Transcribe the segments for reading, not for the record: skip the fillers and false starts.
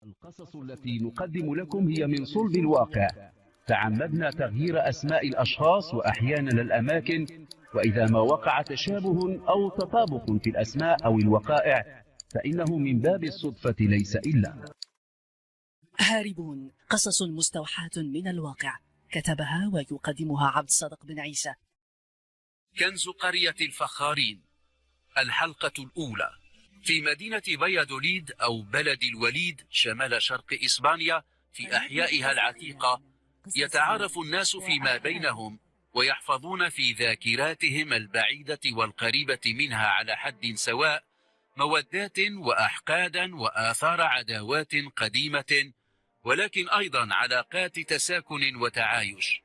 القصص التي نقدم لكم هي من صلب الواقع. تعمدنا تغيير أسماء الأشخاص وأحيانا الأماكن، وإذا ما وقع تشابه أو تطابق في الأسماء أو الوقائع فإنه من باب الصدفة ليس إلا. هاربون، قصص مستوحاة من الواقع، كتبها ويقدمها عبد الصادق بن عيسى. كنز قرية الفخارين، الحلقة الأولى. في مدينة فايادوليد أو بلد الوليد شمال شرق إسبانيا في أحيائها العتيقة، يتعارف الناس فيما بينهم ويحفظون في ذاكراتهم البعيدة والقريبة منها على حد سواء مودات وأحقادا وآثار عداوات قديمة، ولكن أيضا علاقات تساكن وتعايش.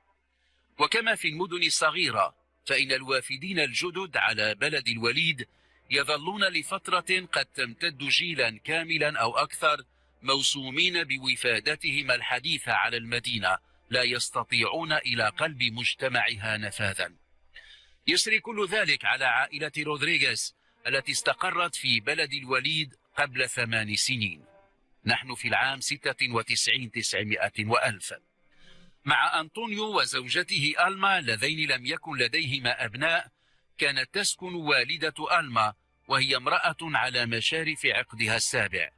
وكما في المدن الصغيرة، فإن الوافدين الجدد على بلد الوليد يظلون لفترة قد تمتد جيلا كاملا أو أكثر موسومين بوفادتهم الحديثة على المدينة، لا يستطيعون إلى قلب مجتمعها نفاذا. يسري كل ذلك على عائلة رودريغيز التي استقرت في بلد الوليد قبل 8 سنين. نحن في العام 96 900 وألف. مع أنطونيو وزوجته ألما اللذين لم يكن لديهما أبناء، كانت تسكن والدة ألما وهي امرأة على مشارف عقدها السابع.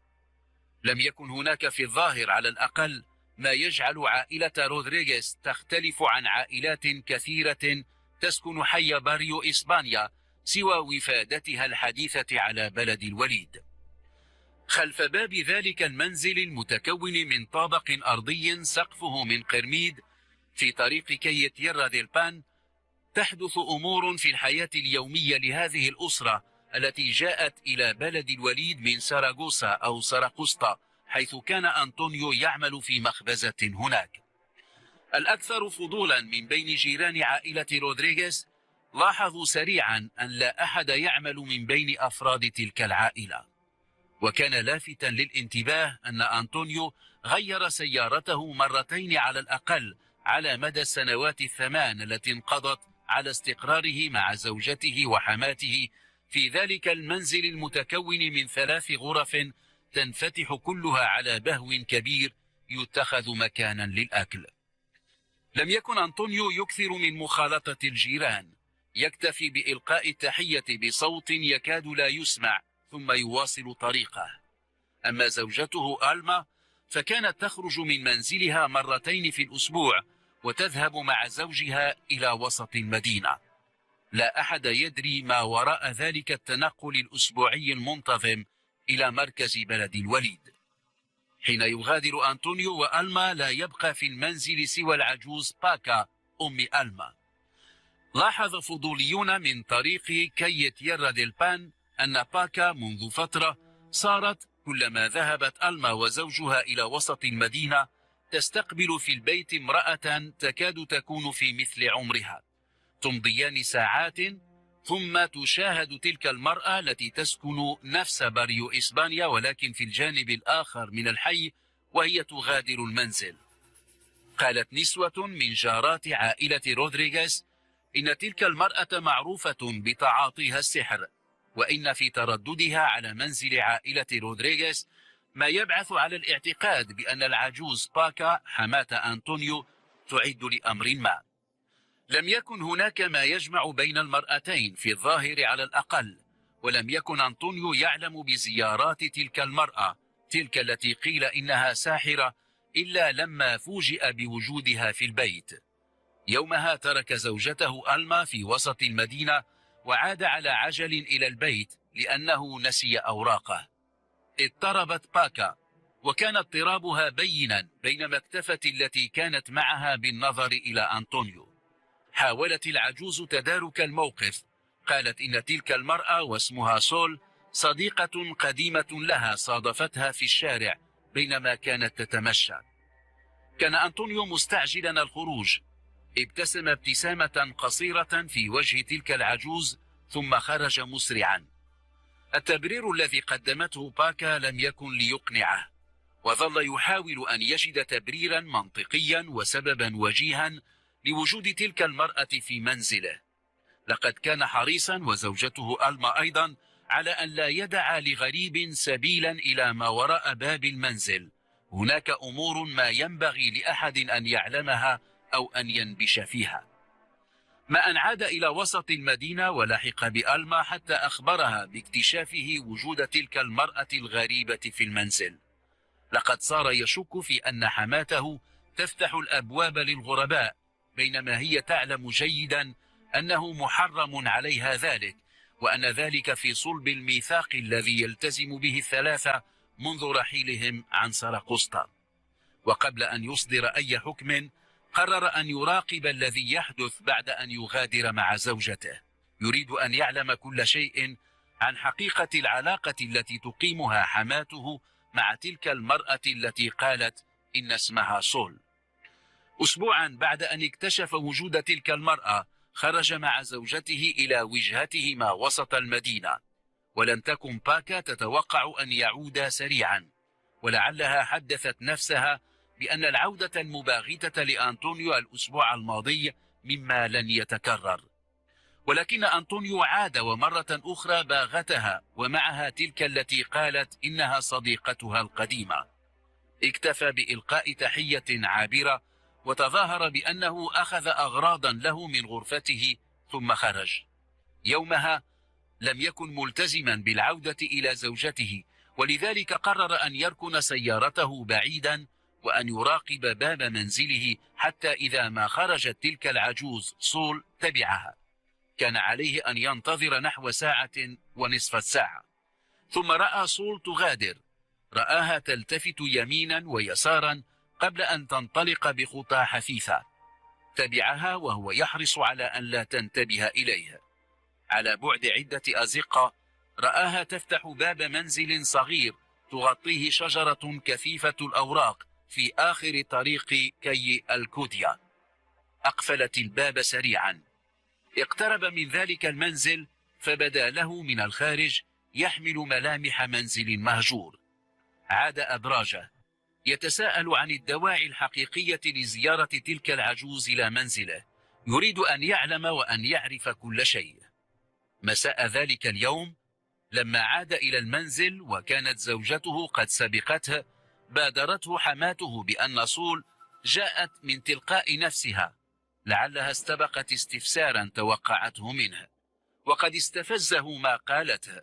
لم يكن هناك في الظاهر على الأقل ما يجعل عائلة رودريغيز تختلف عن عائلات كثيرة تسكن حي باريو إسبانيا سوى وفادتها الحديثة على بلد الوليد. خلف باب ذلك المنزل المتكون من طابق أرضي سقفه من قرميد في طريق كي تيرا ديل بان، تحدث أمور في الحياة اليومية لهذه الأسرة التي جاءت إلى بلد الوليد من ساراغوسا أو ساراقسطا، حيث كان أنطونيو يعمل في مخبزة هناك. الأكثر فضولا من بين جيران عائلة رودريغيز لاحظوا سريعا أن لا أحد يعمل من بين أفراد تلك العائلة. وكان لافتا للانتباه أن أنطونيو غير سيارته مرتين على الأقل على مدى السنوات 8 التي انقضت على استقراره مع زوجته وحماته في ذلك المنزل المتكون من 3 غرف تنفتح كلها على بهو كبير يتخذ مكانا للأكل. لم يكن أنطونيو يكثر من مخالطة الجيران، يكتفي بإلقاء التحية بصوت يكاد لا يسمع ثم يواصل طريقه. أما زوجته ألما فكانت تخرج من منزلها مرتين في الأسبوع وتذهب مع زوجها إلى وسط المدينة. لا أحد يدري ما وراء ذلك التنقل الأسبوعي المنتظم إلى مركز بلد الوليد. حين يغادر أنطونيو وألما لا يبقى في المنزل سوى العجوز باكا أم ألما. لاحظ فضوليون من طريق كي تيرا ديل بان أن باكا منذ فترة صارت كلما ذهبت ألما وزوجها إلى وسط المدينة تستقبل في البيت امرأة تكاد تكون في مثل عمرها. تمضيان ساعات ثم تشاهد تلك المرأة التي تسكن نفس باريو إسبانيا ولكن في الجانب الآخر من الحي وهي تغادر المنزل. قالت نسوة من جارات عائلة رودريغيز إن تلك المرأة معروفة بتعاطيها السحر، وإن في ترددها على منزل عائلة رودريغيز ما يبعث على الاعتقاد بأن العجوز باكا حماة أنطونيو تعد لأمر ما. لم يكن هناك ما يجمع بين المرأتين في الظاهر على الأقل، ولم يكن أنطونيو يعلم بزيارات تلك المرأة، تلك التي قيل إنها ساحرة، إلا لما فوجئ بوجودها في البيت. يومها ترك زوجته ألما في وسط المدينة وعاد على عجل إلى البيت لأنه نسي أوراقه. اضطربت باكا، وكان اضطرابها بينا بينما اكتفت التي كانت معها بالنظر إلى أنطونيو. حاولت العجوز تدارك الموقف، قالت إن تلك المرأة واسمها سول صديقة قديمة لها صادفتها في الشارع بينما كانت تتمشى. كان أنطونيو مستعجلا الخروج، ابتسم ابتسامة قصيرة في وجه تلك العجوز ثم خرج مسرعا. التبرير الذي قدمته باكا لم يكن ليقنعه، وظل يحاول أن يجد تبريرا منطقيا وسببا وجيها لوجود تلك المرأة في منزله. لقد كان حريصا وزوجته ألما أيضا على أن لا يدع لغريب سبيلا إلى ما وراء باب المنزل، هناك أمور ما ينبغي لأحد أن يعلمها أو أن ينبش فيها. ما أن عاد إلى وسط المدينة ولحق بألما حتى أخبرها باكتشافه وجود تلك المرأة الغريبة في المنزل. لقد صار يشك في أن حماته تفتح الأبواب للغرباء، بينما هي تعلم جيدا أنه محرم عليها ذلك، وأن ذلك في صلب الميثاق الذي يلتزم به الثلاثة منذ رحيلهم عن سرقسطة. وقبل أن يصدر أي حكم قرر أن يراقب الذي يحدث بعد أن يغادر مع زوجته. يريد أن يعلم كل شيء عن حقيقة العلاقة التي تقيمها حماته مع تلك المرأة التي قالت إن اسمها سول. أسبوعا بعد أن اكتشف وجود تلك المرأة خرج مع زوجته إلى وجهتهما وسط المدينة، ولم تكن باكا تتوقع أن يعودا سريعا، ولعلها حدثت نفسها بأن العودة المباغتة لأنطونيو الأسبوع الماضي مما لن يتكرر. ولكن أنطونيو عاد ومرة أخرى باغتها، ومعها تلك التي قالت إنها صديقتها القديمة. اكتفى بإلقاء تحية عابرة وتظاهر بأنه أخذ أغراضا له من غرفته ثم خرج. يومها لم يكن ملتزما بالعودة إلى زوجته، ولذلك قرر أن يركن سيارته بعيدا وأن يراقب باب منزله حتى إذا ما خرجت تلك العجوز سول تبعها. كان عليه أن ينتظر نحو ساعة ونصف الساعة، ثم رأى سول تغادر. رآها تلتفت يمينا ويسارا قبل أن تنطلق بخطى حثيثة. تبعها وهو يحرص على أن لا تنتبه إليه. على بعد عدة أزقة رآها تفتح باب منزل صغير تغطيه شجرة كثيفة الأوراق في آخر طريق كي الكوديا. أقفلت الباب سريعا. اقترب من ذلك المنزل فبدا له من الخارج يحمل ملامح منزل مهجور. عاد أدراجه يتساءل عن الدواعي الحقيقية لزيارة تلك العجوز إلى منزله. يريد أن يعلم وأن يعرف كل شيء. مساء ذلك اليوم لما عاد إلى المنزل وكانت زوجته قد سبقته، بادرته حماته بأن سول جاءت من تلقاء نفسها، لعلها استبقت استفسارا توقعته منه، وقد استفزه ما قالته.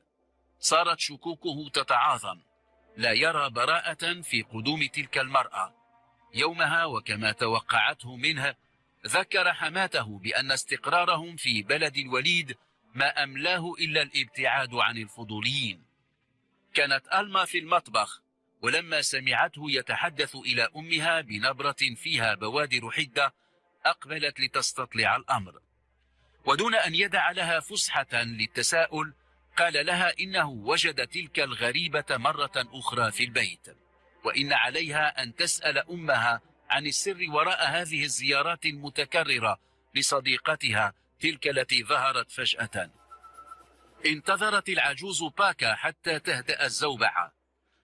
صارت شكوكه تتعاظم، لا يرى براءة في قدوم تلك المرأة. يومها وكما توقعته منه ذكر حماته بأن استقرارهم في بلد الوليد ما أملاه إلا الابتعاد عن الفضوليين. كانت ألما في المطبخ، ولما سمعته يتحدث إلى أمها بنبرة فيها بوادر حدة أقبلت لتستطلع الأمر، ودون أن يدع لها فسحة للتساؤل قال لها إنه وجد تلك الغريبة مرة أخرى في البيت، وإن عليها أن تسأل أمها عن السر وراء هذه الزيارات المتكررة لصديقتها تلك التي ظهرت فجأة. انتظرت العجوز باكا حتى تهدأ الزوبعة،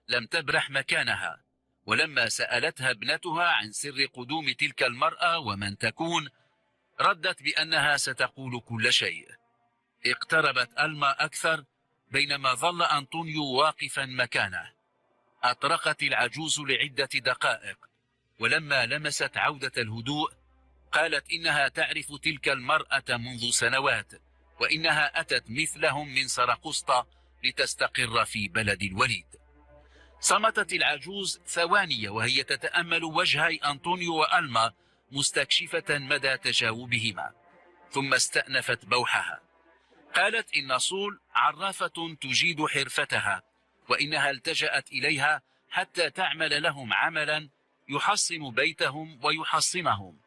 لم تبرح مكانها، ولما سألتها ابنتها عن سر قدوم تلك المرأة ومن تكون ردت بأنها ستقول كل شيء. اقتربت ألما أكثر بينما ظل أنطونيو واقفا مكانه. أطرقت العجوز لعدة دقائق، ولما لمست عودة الهدوء قالت إنها تعرف تلك المرأة منذ سنوات، وإنها أتت مثلهم من سرقسطة لتستقر في بلد الوليد. صمتت العجوز ثواني وهي تتأمل وجهي أنطونيو وألما مستكشفة مدى تجاوبهما، ثم استأنفت بوحها. قالت إن سول عرافة تجيد حرفتها، وإنها التجأت إليها حتى تعمل لهم عملا يحصن بيتهم ويحصنهم.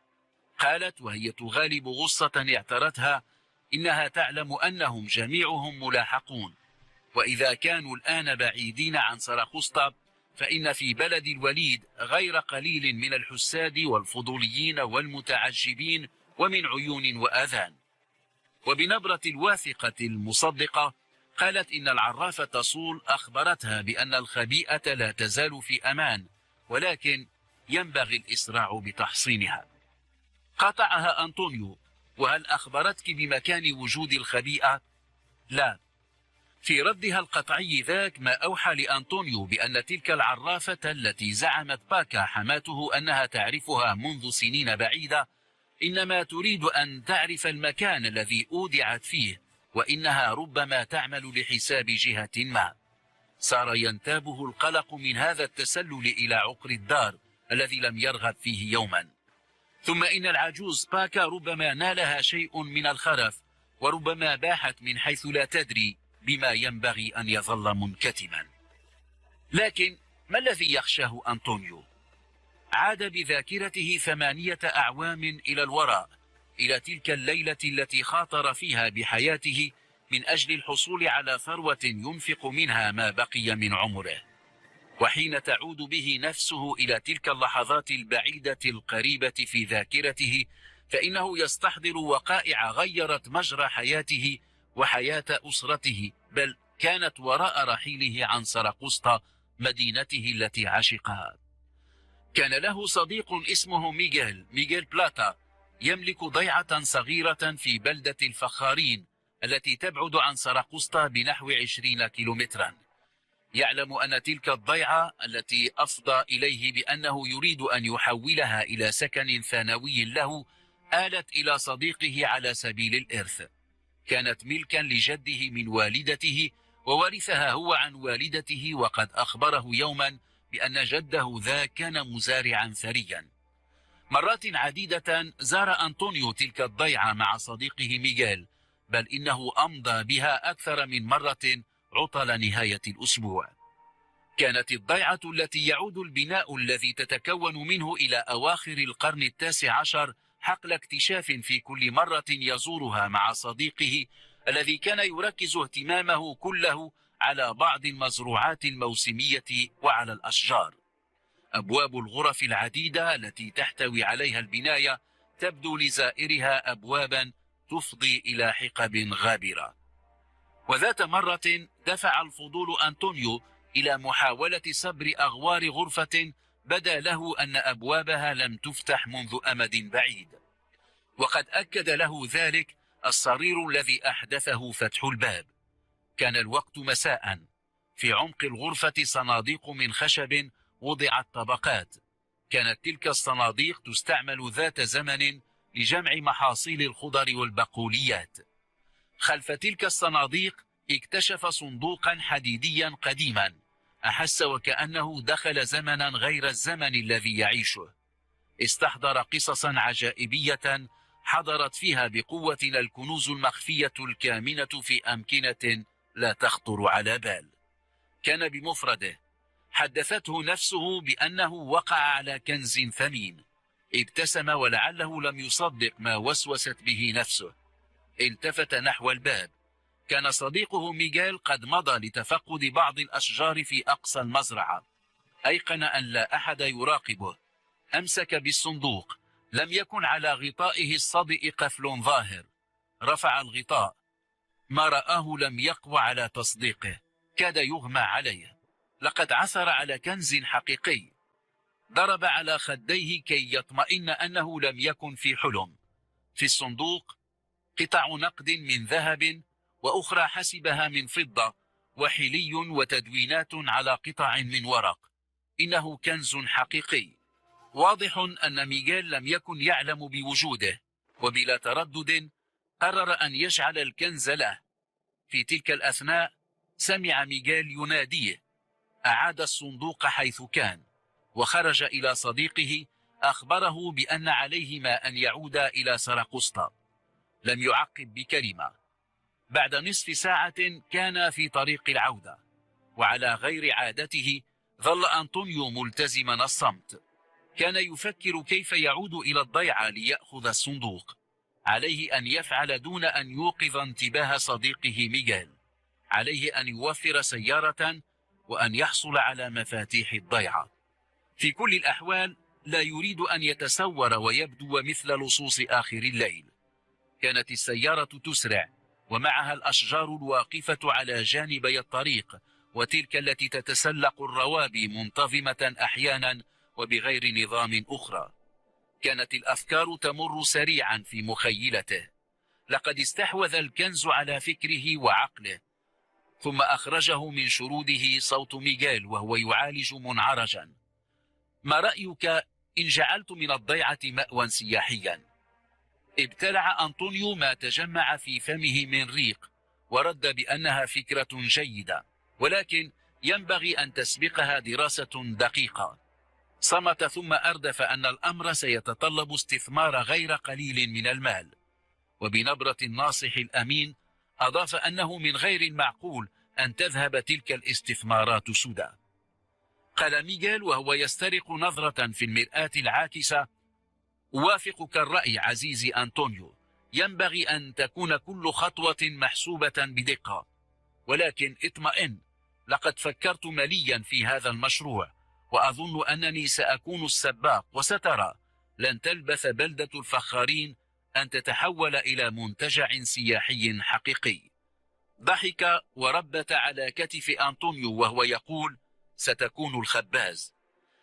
قالت وهي تغالب غصة اعترتها إنها تعلم أنهم جميعهم ملاحقون، وإذا كانوا الآن بعيدين عن سرقسطة فإن في بلد الوليد غير قليل من الحساد والفضوليين والمتعجبين ومن عيون وآذان. وبنبرة الواثقة المصدقة قالت إن العرافة سول أخبرتها بأن الخبيئة لا تزال في أمان، ولكن ينبغي الإسراع بتحصينها. قاطعها أنطونيو: وهل أخبرتك بمكان وجود الخبيئة؟ لا. في ردها القطعي ذاك ما أوحى لأنطونيو بأن تلك العرافة التي زعمت باكا حماته أنها تعرفها منذ سنين بعيدة إنما تريد أن تعرف المكان الذي أودعت فيه، وإنها ربما تعمل لحساب جهة ما. صار ينتابه القلق من هذا التسلل إلى عقر الدار الذي لم يرغب فيه يوما. ثم إن العجوز باكا ربما نالها شيء من الخرف، وربما باحت من حيث لا تدري بما ينبغي أن يظل منكتما. لكن ما الذي يخشاه أنطونيو؟ عاد بذاكرته 8 أعوام إلى الوراء، إلى تلك الليلة التي خاطر فيها بحياته من أجل الحصول على ثروة ينفق منها ما بقي من عمره. وحين تعود به نفسه إلى تلك اللحظات البعيدة القريبة في ذاكرته، فإنه يستحضر وقائع غيرت مجرى حياته وحياة أسرته، بل كانت وراء رحيله عن سرقسطة مدينته التي عشقها. كان له صديق اسمه ميغيل بلاتا، يملك ضيعة صغيرة في بلدة الفخارين التي تبعد عن سرقسطة بنحو 20 كيلومترا. يعلم أن تلك الضيعة التي أفضى إليه بأنه يريد أن يحولها إلى سكن ثانوي له آلت إلى صديقه على سبيل الإرث. كانت ملكا لجده من والدته، وورثها هو عن والدته، وقد أخبره يوما بأن جده ذا كان مزارعا ثريا. مرات عديدة زار أنطونيو تلك الضيعة مع صديقه ميغيل، بل إنه أمضى بها أكثر من مرة عطل نهاية الأسبوع. كانت الضيعة التي يعود البناء الذي تتكون منه إلى أواخر القرن 19 حقل اكتشاف في كل مرة يزورها مع صديقه، الذي كان يركز اهتمامه كله على بعض المزروعات الموسمية وعلى الأشجار. أبواب الغرف العديدة التي تحتوي عليها البناية تبدو لزائرها أبوابا تفضي إلى حقب غابرة. وذات مرة دفع الفضول أنطونيو إلى محاولة صبر أغوار غرفة بدا له أن أبوابها لم تفتح منذ أمد بعيد، وقد أكد له ذلك الصرير الذي أحدثه فتح الباب. كان الوقت مساء. في عمق الغرفة صناديق من خشب وضعت طبقات. كانت تلك الصناديق تستعمل ذات زمن لجمع محاصيل الخضر والبقوليات. خلف تلك الصناديق اكتشف صندوقا حديديا قديما، أحس وكأنه دخل زمنا غير الزمن الذي يعيشه. استحضر قصصا عجائبية حضرت فيها بقوة الكنوز المخفية الكامنة في أمكنة لا تخطر على بال. كان بمفرده. حدثته نفسه بأنه وقع على كنز ثمين. ابتسم ولعله لم يصدق ما وسوست به نفسه. التفت نحو الباب. كان صديقه ميغيل قد مضى لتفقد بعض الأشجار في أقصى المزرعة. أيقن أن لا أحد يراقبه. أمسك بالصندوق. لم يكن على غطائه الصدئ قفل ظاهر. رفع الغطاء. ما رآه لم يقوى على تصديقه. كاد يغمى عليه. لقد عثر على كنز حقيقي. ضرب على خديه كي يطمئن أنه لم يكن في حلم. في الصندوق قطع نقد من ذهب، وأخرى حسبها من فضة، وحلي وتدوينات على قطع من ورق. إنه كنز حقيقي. واضح أن ميغيل لم يكن يعلم بوجوده، وبلا تردد قرر أن يجعل الكنز له. في تلك الأثناء سمع ميغيل يناديه. أعاد الصندوق حيث كان، وخرج إلى صديقه أخبره بأن عليهما أن يعودا إلى سرقسطة. لم يعقب بكلمة. بعد نصف ساعة كان في طريق العودة، وعلى غير عادته ظل أنطونيو ملتزما الصمت. كان يفكر كيف يعود إلى الضيعة ليأخذ الصندوق. عليه أن يفعل دون أن يوقظ انتباه صديقه ميغيل. عليه أن يوفر سيارة وأن يحصل على مفاتيح الضيعة. في كل الأحوال لا يريد أن يتسور ويبدو مثل لصوص آخر الليل. كانت السيارة تسرع، ومعها الأشجار الواقفة على جانبي الطريق، وتلك التي تتسلق الروابي منتظمة أحيانا وبغير نظام أخرى. كانت الأفكار تمر سريعا في مخيلته. لقد استحوذ الكنز على فكره وعقله. ثم أخرجه من شروده صوت ميغيل وهو يعالج منعرجا: ما رأيك إن جعلت من الضيعة مأوى سياحيا؟ ابتلع أنطونيو ما تجمع في فمه من ريق ورد بأنها فكرة جيدة، ولكن ينبغي أن تسبقها دراسة دقيقة. صمت ثم أردف أن الأمر سيتطلب استثمار غير قليل من المال، وبنبرة الناصح الأمين أضاف أنه من غير المعقول أن تذهب تلك الاستثمارات سدى. قال ميغيل وهو يسترق نظرة في المرآة العاكسة: أوافقك الرأي عزيزي أنطونيو، ينبغي أن تكون كل خطوة محسوبة بدقة، ولكن اطمئن، لقد فكرت مليا في هذا المشروع، وأظن أنني سأكون السباق، وسترى لن تلبث بلدة الفخارين أن تتحول إلى منتجع سياحي حقيقي. ضحك وربت على كتف أنطونيو وهو يقول: ستكون الخباز.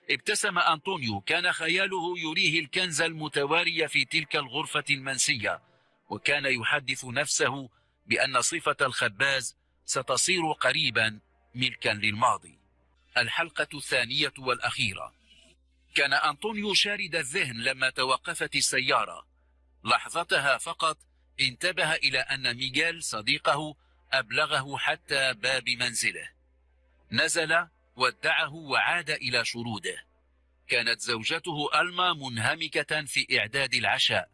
ابتسم أنطونيو، كان خياله يريه الكنز المتواري في تلك الغرفة المنسية، وكان يحدث نفسه بأن صفة الخباز ستصير قريبا ملكا للماضي. الحلقة الثانية والأخيرة. كان أنطونيو شارد الذهن لما توقفت السيارة. لحظتها فقط انتبه إلى أن ميغيل صديقه أبلغه حتى باب منزله. نزل ودعه وعاد إلى شروده. كانت زوجته ألما منهمكة في إعداد العشاء.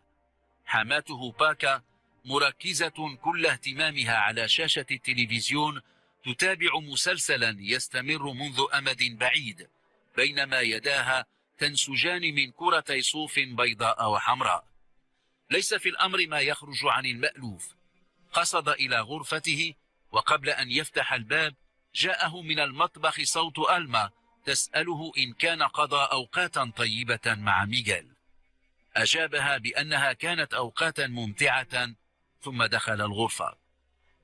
حماته باكا مركزة كل اهتمامها على شاشة التلفزيون تتابع مسلسلا يستمر منذ أمد بعيد، بينما يداها تنسجان من كرتي صوف بيضاء وحمراء. ليس في الأمر ما يخرج عن المألوف. قصد إلى غرفته، وقبل أن يفتح الباب جاءه من المطبخ صوت ألما تسأله إن كان قضى أوقاتا طيبة مع ميغيل. أجابها بأنها كانت أوقاتا ممتعة، ثم دخل الغرفة.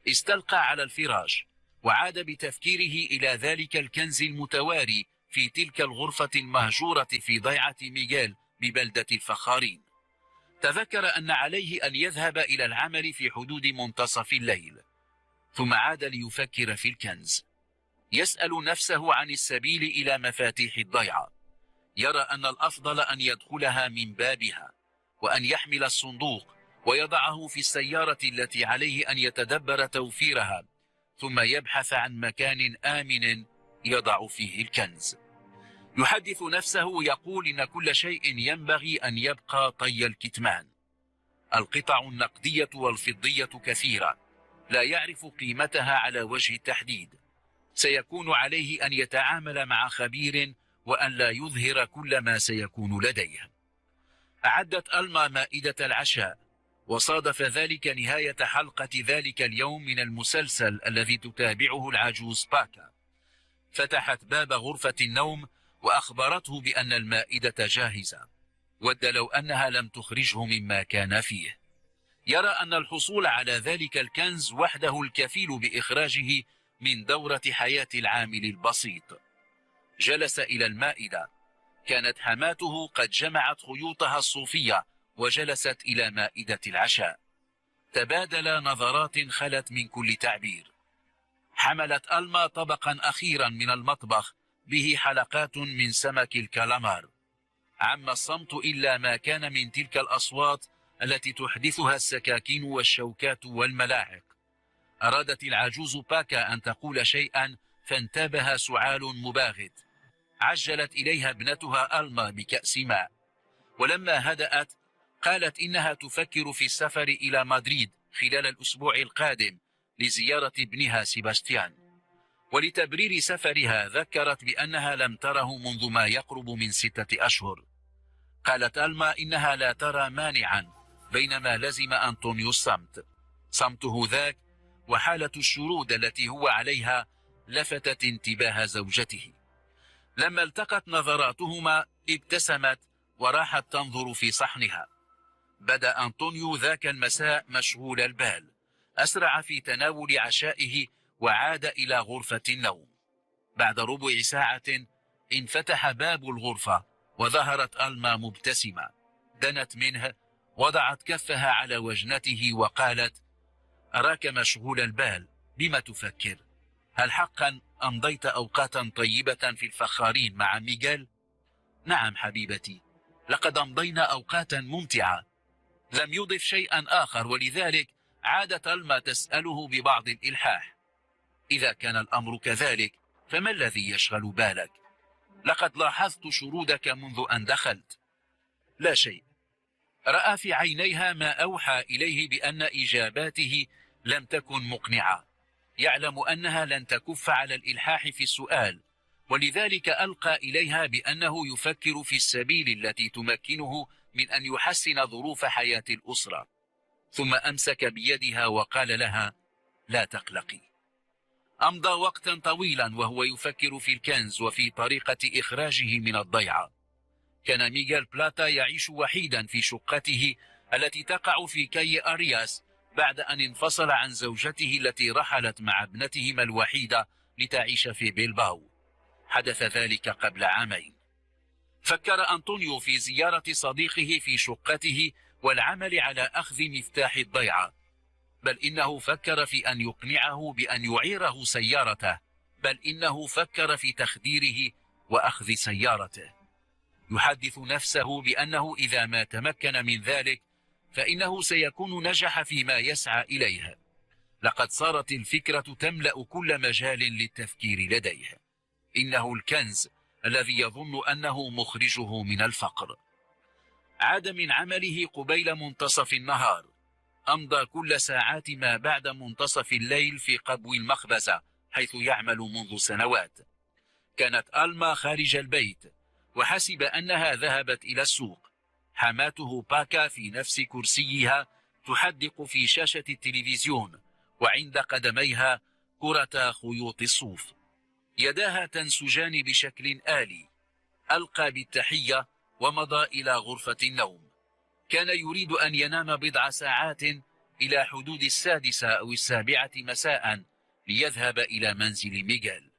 استلقى على الفراش وعاد بتفكيره إلى ذلك الكنز المتواري في تلك الغرفة المهجورة في ضيعة ميغيل ببلدة الفخارين. تذكر أن عليه أن يذهب إلى العمل في حدود منتصف الليل، ثم عاد ليفكر في الكنز. يسأل نفسه عن السبيل إلى مفاتيح الضيعة. يرى أن الأفضل أن يدخلها من بابها، وأن يحمل الصندوق ويضعه في السيارة التي عليه أن يتدبر توفيرها، ثم يبحث عن مكان آمن يضع فيه الكنز. يحدث نفسه يقول إن كل شيء ينبغي أن يبقى طي الكتمان. القطع النقدية والفضية كثيرة، لا يعرف قيمتها على وجه التحديد. سيكون عليه أن يتعامل مع خبير وأن لا يظهر كل ما سيكون لديه. أعدت ألما مائدة العشاء، وصادف ذلك نهاية حلقة ذلك اليوم من المسلسل الذي تتابعه العجوز باكا. فتحت باب غرفة النوم وأخبرته بأن المائدة جاهزة. ود لو أنها لم تخرجه مما كان فيه. يرى أن الحصول على ذلك الكنز وحده الكفيل بإخراجه من دورة حياة العامل البسيط. جلس إلى المائدة. كانت حماته قد جمعت خيوطها الصوفية وجلست إلى مائدة العشاء. تبادل نظرات خلت من كل تعبير. حملت ألما طبقا أخيرا من المطبخ به حلقات من سمك الكالامار. عم الصمت إلا ما كان من تلك الأصوات التي تحدثها السكاكين والشوكات والملاعق. أرادت العجوز باكا أن تقول شيئا، فانتابها سعال مباغت. عجلت إليها ابنتها ألما بكأس ماء، ولما هدأت قالت إنها تفكر في السفر إلى مدريد خلال الأسبوع القادم لزيارة ابنها سيباستيان. ولتبرير سفرها ذكرت بأنها لم تره منذ ما يقرب من 6 أشهر. قالت ألما إنها لا ترى مانعا، بينما لزم أنطونيو الصمت. صمته ذاك وحالة الشرود التي هو عليها لفتت انتباه زوجته. لما التقت نظراتهما ابتسمت وراحت تنظر في صحنها. بدأ أنطونيو ذاك المساء مشغول البال. أسرع في تناول عشائه وعاد إلى غرفة النوم. بعد ربع ساعة انفتح باب الغرفة وظهرت ألما مبتسمة. دنت منه، وضعت كفها على وجنته وقالت: أراك مشغول البال، بما تفكر؟ هل حقا أمضيت أوقاتا طيبة في الفخارين مع ميغيل؟ نعم حبيبتي، لقد أمضينا أوقاتا ممتعة. لم يضف شيئا آخر، ولذلك عادت ألما تسأله ببعض الإلحاح: إذا كان الأمر كذلك فما الذي يشغل بالك؟ لقد لاحظت شرودك منذ أن دخلت. لا شيء. رأى في عينيها ما أوحى إليه بأن إجاباته لم تكن مقنعة. يعلم أنها لن تكف على الإلحاح في السؤال، ولذلك ألقى إليها بأنه يفكر في السبيل التي تمكنه من أن يحسن ظروف حياة الأسرة، ثم أمسك بيدها وقال لها: لا تقلقي. أمضى وقتا طويلا وهو يفكر في الكنز وفي طريقة إخراجه من الضيعة. كان ميغيل بلاتا يعيش وحيدا في شقته التي تقع في كي أرياس بعد أن انفصل عن زوجته التي رحلت مع ابنتهما الوحيدة لتعيش في بيلباو. حدث ذلك قبل عامين. فكر أنطونيو في زيارة صديقه في شقته والعمل على أخذ مفتاح الضيعة، بل إنه فكر في أن يقنعه بأن يعيره سيارته، بل إنه فكر في تخديره وأخذ سيارته. يحدث نفسه بأنه إذا ما تمكن من ذلك فإنه سيكون نجح فيما يسعى إليه. لقد صارت الفكرة تملأ كل مجال للتفكير لديه. إنه الكنز الذي يظن أنه مخرجه من الفقر. عاد من عمله قبيل منتصف النهار. أمضى كل ساعات ما بعد منتصف الليل في قبو المخبزة حيث يعمل منذ سنوات. كانت ألما خارج البيت وحسب أنها ذهبت إلى السوق. حماته باكا في نفس كرسيها تحدق في شاشة التلفزيون، وعند قدميها كرة خيوط الصوف. يداها تنسجان بشكل آلي. ألقى بالتحية ومضى إلى غرفة النوم. كان يريد أن ينام بضع ساعات إلى حدود 6 أو 7 مساء ليذهب إلى منزل ميغيل.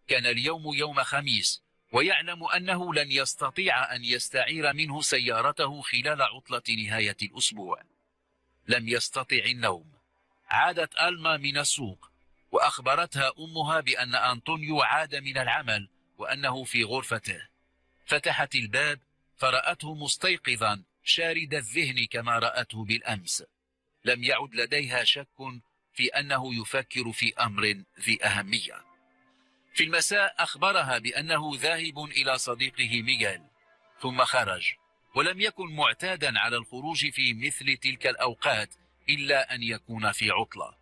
كان اليوم يوم خميس، ويعلم أنه لن يستطيع أن يستعير منه سيارته خلال عطلة نهاية الأسبوع. لم يستطع النوم. عادت ألما من السوق وأخبرتها أمها بأن أنطونيو عاد من العمل وأنه في غرفته. فتحت الباب فرأته مستيقظا شارد الذهن كما رأته بالأمس. لم يعد لديها شك في أنه يفكر في أمر ذي أهمية. في المساء أخبرها بأنه ذاهب إلى صديقه ميغيل، ثم خرج، ولم يكن معتادا على الخروج في مثل تلك الأوقات إلا أن يكون في عطلة.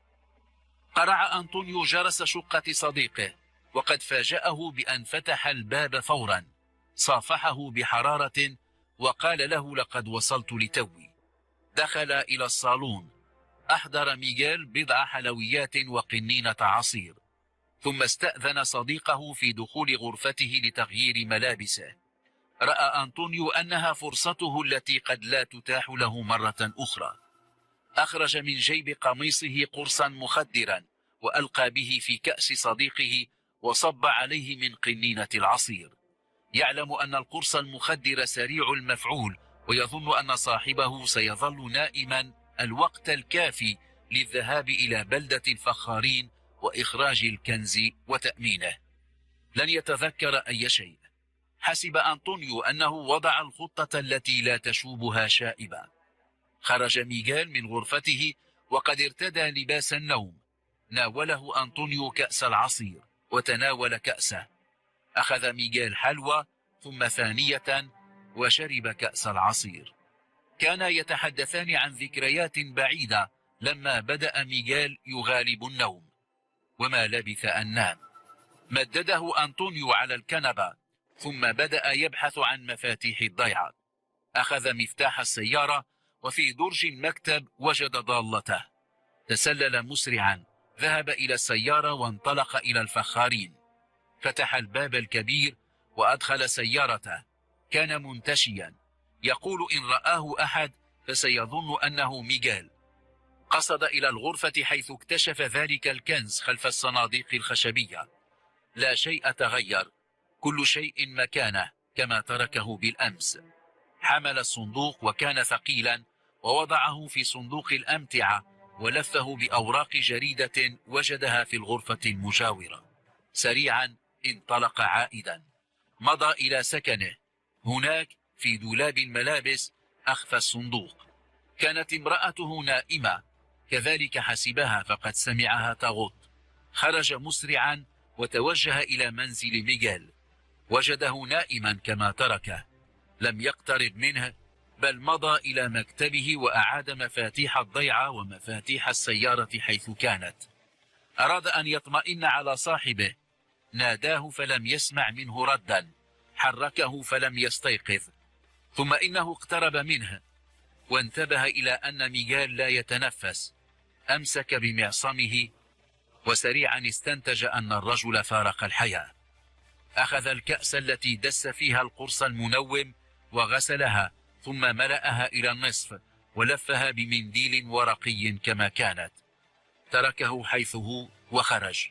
قرع أنطونيو جرس شقة صديقه، وقد فاجأه بأن فتح الباب فورا. صافحه بحرارة وقال له: لقد وصلت لتوي. دخل إلى الصالون. أحضر ميغيل بضع حلويات وقنينة عصير، ثم استأذن صديقه في دخول غرفته لتغيير ملابسه. رأى أنطونيو أنها فرصته التي قد لا تتاح له مرة أخرى. أخرج من جيب قميصه قرصا مخدرا وألقى به في كأس صديقه وصب عليه من قنينة العصير. يعلم أن القرص المخدر سريع المفعول، ويظن أن صاحبه سيظل نائما الوقت الكافي للذهاب إلى بلدة الفخارين وإخراج الكنز وتأمينه. لن يتذكر أي شيء. حسب أنطونيو أنه وضع الخطة التي لا تشوبها شائبة. خرج ميغيل من غرفته وقد ارتدى لباس النوم. ناوله أنطونيو كأس العصير وتناول كأسه. أخذ ميغيل حلوى ثم ثانية وشرب كأس العصير. كانا يتحدثان عن ذكريات بعيدة لما بدأ ميغيل يغالب النوم، وما لبث أن نام. مدده أنطونيو على الكنبة ثم بدأ يبحث عن مفاتيح الضيعة. أخذ مفتاح السيارة وفي درج المكتب وجد ضالته. تسلل مسرعا، ذهب إلى السيارة وانطلق إلى الفخارين. فتح الباب الكبير وأدخل سيارته. كان منتشيا، يقول إن رآه أحد فسيظن أنه ميغيل. قصد إلى الغرفة حيث اكتشف ذلك الكنز خلف الصناديق الخشبية. لا شيء تغير، كل شيء مكانه كما تركه بالأمس. حمل الصندوق وكان ثقيلا ووضعه في صندوق الأمتعة ولفه بأوراق جريدة وجدها في الغرفة المجاورة. سريعا انطلق عائدا، مضى إلى سكنه. هناك في دولاب الملابس أخفى الصندوق. كانت امرأته نائمة، كذلك حسبها فقد سمعها تغط. خرج مسرعا وتوجه إلى منزل ميغيل. وجده نائما كما تركه، لم يقترب منه، بل مضى إلى مكتبه وأعاد مفاتيح الضيعة ومفاتيح السيارة حيث كانت. أراد أن يطمئن على صاحبه، ناداه فلم يسمع منه ردا، حركه فلم يستيقظ. ثم إنه اقترب منه وانتبه إلى أن ميغيل لا يتنفس. أمسك بمعصمه وسريعا استنتج أن الرجل فارق الحياة. أخذ الكأس التي دس فيها القرص المنوم وغسلها، ثم ملأها إلى النصف ولفها بمنديل ورقي كما كانت. تركه حيث هو وخرج.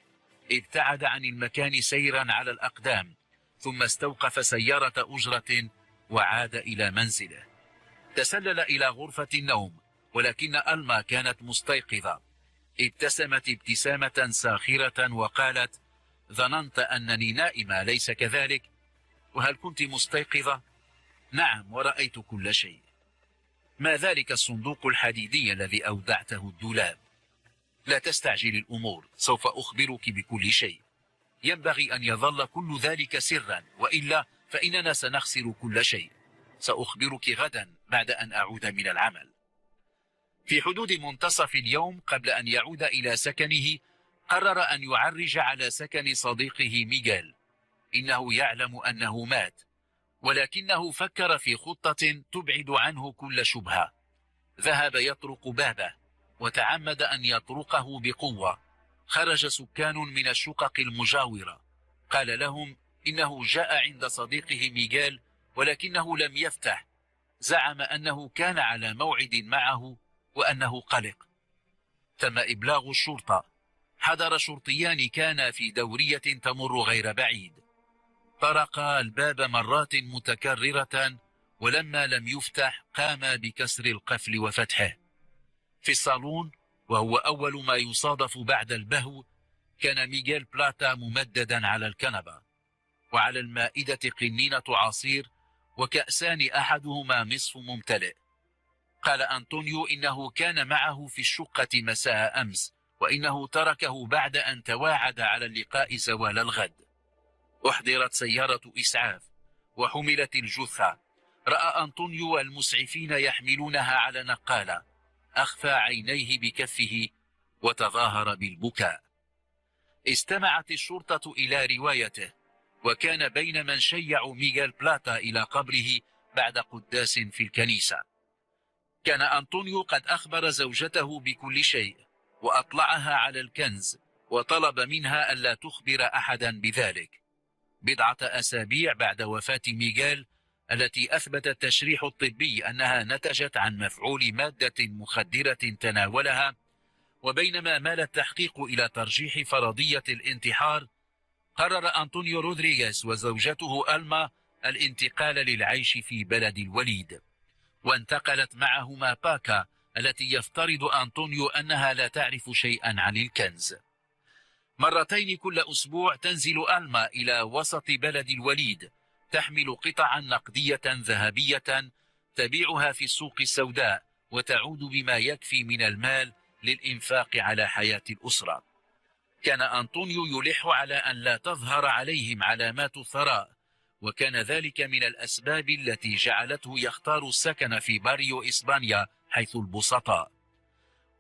ابتعد عن المكان سيرا على الأقدام، ثم استوقف سيارة أجرة وعاد إلى منزله. تسلل إلى غرفة النوم، ولكن ألما كانت مستيقظة. ابتسمت ابتسامة ساخرة وقالت: ظننت أنني نائمة، ليس كذلك؟ وهل كنت مستيقظة؟ نعم، ورأيت كل شيء. ما ذلك الصندوق الحديدي الذي أودعته الدولاب؟ لا تستعجل الأمور، سوف أخبرك بكل شيء. ينبغي أن يظل كل ذلك سرا، وإلا فإننا سنخسر كل شيء. سأخبرك غدا بعد أن أعود من العمل. في حدود منتصف اليوم قبل أن يعود إلى سكنه، قرر أن يعرج على سكن صديقه ميغيل. إنه يعلم أنه مات، ولكنه فكر في خطة تبعد عنه كل شبهة. ذهب يطرق بابه، وتعمد أن يطرقه بقوة. خرج سكان من الشقق المجاورة. قال لهم إنه جاء عند صديقه ميغيل، ولكنه لم يفتح. زعم أنه كان على موعد معه وأنه قلق. تم إبلاغ الشرطة. حضر شرطيان كانا في دورية تمر غير بعيد. طرق الباب مرات متكررة، ولما لم يفتح قام بكسر القفل وفتحه. في الصالون، وهو أول ما يصادف بعد البهو، كان ميغيل بلاتا ممددا على الكنبة، وعلى المائدة قنينة عصير وكأسان أحدهما نصف ممتلئ. قال أنطونيو إنه كان معه في الشقة مساء أمس، وإنه تركه بعد أن تواعد على اللقاء زوال الغد. أحضرت سيارة إسعاف وحملت الجثة. رأى أنطونيو المسعفين يحملونها على نقالة. أخفى عينيه بكفه وتظاهر بالبكاء. استمعت الشرطة إلى روايته، وكان بين من شيعوا ميغيل بلاتا إلى قبره بعد قداس في الكنيسة. كان أنطونيو قد أخبر زوجته بكل شيء، وأطلعها على الكنز، وطلب منها ألا تخبر أحدا بذلك. بضعة أسابيع بعد وفاة ميغيل، التي أثبت التشريح الطبي أنها نتجت عن مفعول مادة مخدرة تناولها، وبينما مال التحقيق إلى ترجيح فرضية الانتحار، قرر أنطونيو رودريغيز وزوجته ألما الانتقال للعيش في بلد الوليد. وانتقلت معهما باكا، التي يفترض أنطونيو أنها لا تعرف شيئا عن الكنز. مرتين كل أسبوع تنزل ألما إلى وسط بلد الوليد، تحمل قطعا نقدية ذهبية تبيعها في السوق السوداء، وتعود بما يكفي من المال للإنفاق على حياة الأسرة. كان أنطونيو يلح على أن لا تظهر عليهم علامات الثراء، وكان ذلك من الأسباب التي جعلته يختار السكن في باريو إسبانيا حيث البسطاء.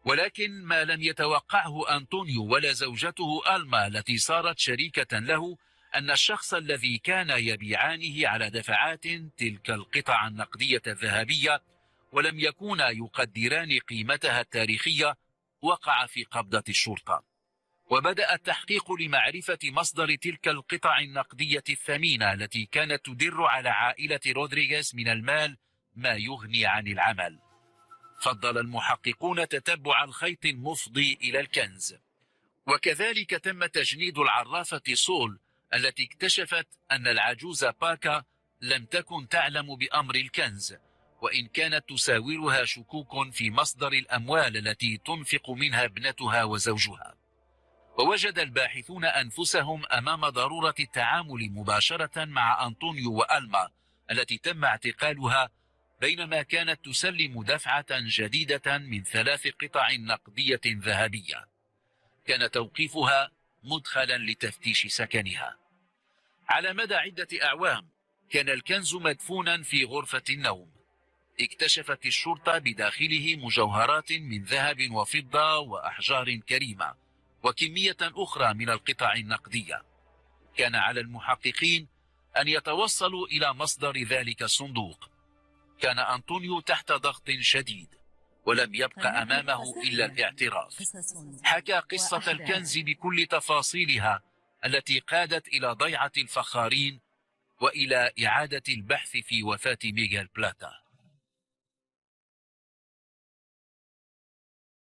ولكن ما لم يتوقعه أنطونيو ولا زوجته ألما التي صارت شريكة له، أن الشخص الذي كان يبيعانه على دفعات تلك القطع النقدية الذهبية ولم يكونا يقدران قيمتها التاريخية وقع في قبضة الشرطة. وبدأ التحقيق لمعرفة مصدر تلك القطع النقدية الثمينة التي كانت تدر على عائلة رودريغيز من المال ما يغني عن العمل. فضل المحققون تتبع الخيط المفضي إلى الكنز، وكذلك تم تجنيد العرافة سول التي اكتشفت أن العجوز باكا لم تكن تعلم بأمر الكنز، وإن كانت تساورها شكوك في مصدر الأموال التي تنفق منها ابنتها وزوجها. ووجد الباحثون أنفسهم أمام ضرورة التعامل مباشرة مع أنطونيو وألما التي تم اعتقالها، بينما كانت تسلم دفعة جديدة من 3 قطع نقدية ذهبية. كان توقيفها مدخلا لتفتيش سكنها. على مدى عدة أعوام كان الكنز مدفونا في غرفة النوم. اكتشفت الشرطة بداخله مجوهرات من ذهب وفضة وأحجار كريمة وكمية أخرى من القطع النقدية. كان على المحققين أن يتوصلوا إلى مصدر ذلك الصندوق. كان أنطونيو تحت ضغط شديد ولم يبقى أمامه إلا الاعتراف. حكى قصة الكنز بكل تفاصيلها التي قادت إلى ضيعة الفخارين وإلى إعادة البحث في وفاة ميغيل بلاتا.